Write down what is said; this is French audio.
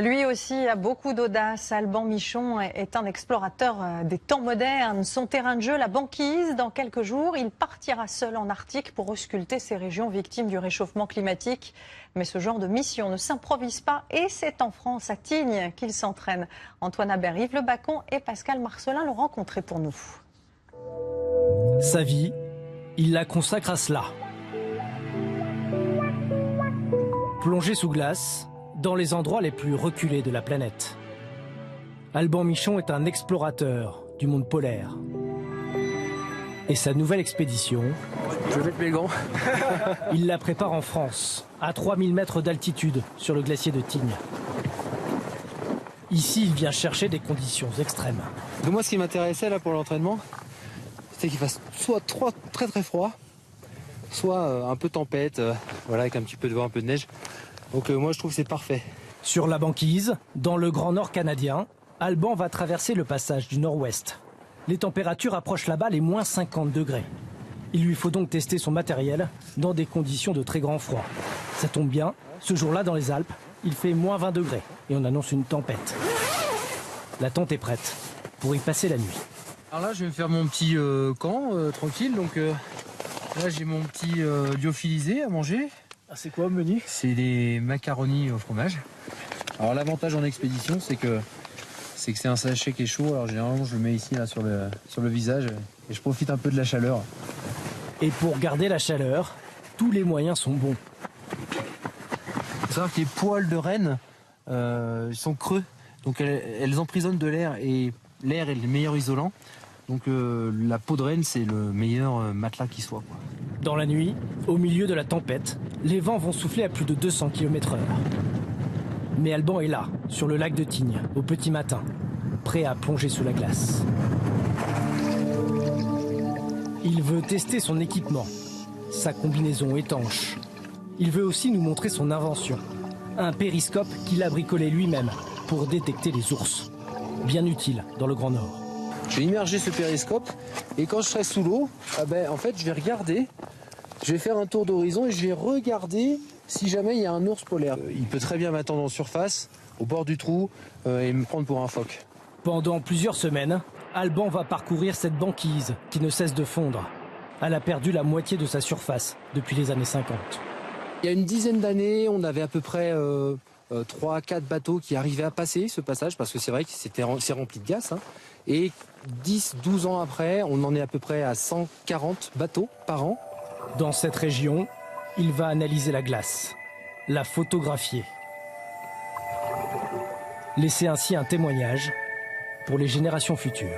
Lui aussi a beaucoup d'audace. Alban Michon est un explorateur des temps modernes. Son terrain de jeu, la banquise. Dans quelques jours, il partira seul en Arctique pour ausculter ces régions victimes du réchauffement climatique. Mais ce genre de mission ne s'improvise pas et c'est en France, à Tignes, qu'il s'entraîne. Antoine Habert, Yves Le Bacon et Pascal Marcelin l'ont rencontré pour nous. Sa vie, il la consacre à cela. Plongé sous glace, dans les endroits les plus reculés de la planète. Alban Michon est un explorateur du monde polaire. Et sa nouvelle expédition, je vais mettre mes gants. Il la prépare en France, à 3000 mètres d'altitude, sur le glacier de Tignes. Ici, il vient chercher des conditions extrêmes. Donc moi, ce qui m'intéressait là pour l'entraînement, c'était qu'il fasse soit très très froid, soit un peu tempête, voilà, avec un petit peu de vent, un peu de neige. Donc moi, je trouve que c'est parfait. Sur la banquise, dans le Grand Nord canadien, Alban va traverser le passage du Nord-Ouest. Les températures approchent là-bas les moins 50 degrés. Il lui faut donc tester son matériel dans des conditions de très grand froid. Ça tombe bien, ce jour-là dans les Alpes, il fait moins 20 degrés et on annonce une tempête. La tente est prête pour y passer la nuit. Alors là, je vais me faire mon petit camp tranquille. Donc là, j'ai mon petit lyophilisé à manger. Ah, c'est quoi le menu? C'est des macaronis au fromage. Alors l'avantage en expédition, c'est que c'est un sachet qui est chaud. Alors généralement, je le mets ici là, sur le visage et je profite un peu de la chaleur. Et pour garder la chaleur, tous les moyens sont bons. Il faut savoir que les poils de renne sont creux. Donc elles emprisonnent de l'air et l'air est le meilleur isolant. Donc la peau de renne, c'est le meilleur matelas qui soit, quoi. Dans la nuit, au milieu de la tempête, les vents vont souffler à plus de 200 km/h. Mais Alban est là, sur le lac de Tignes, au petit matin, prêt à plonger sous la glace. Il veut tester son équipement, sa combinaison étanche. Il veut aussi nous montrer son invention, un périscope qu'il a bricolé lui-même pour détecter les ours. Bien utile dans le Grand Nord. Je vais immerger ce périscope et quand je serai sous l'eau, en fait, je vais regarder, je vais faire un tour d'horizon et je vais regarder si jamais il y a un ours polaire. Il peut très bien m'attendre en surface, au bord du trou, et me prendre pour un phoque. Pendant plusieurs semaines, Alban va parcourir cette banquise qui ne cesse de fondre. Elle a perdu la moitié de sa surface depuis les années 50. Il y a une dizaine d'années, on avait à peu près 3-4 bateaux qui arrivaient à passer ce passage, parce que c'est vrai que c'est rempli de gaz. Hein. Et 10-12 ans après, on en est à peu près à 140 bateaux par an. Dans cette région, il va analyser la glace, la photographier. Laisser ainsi un témoignage pour les générations futures.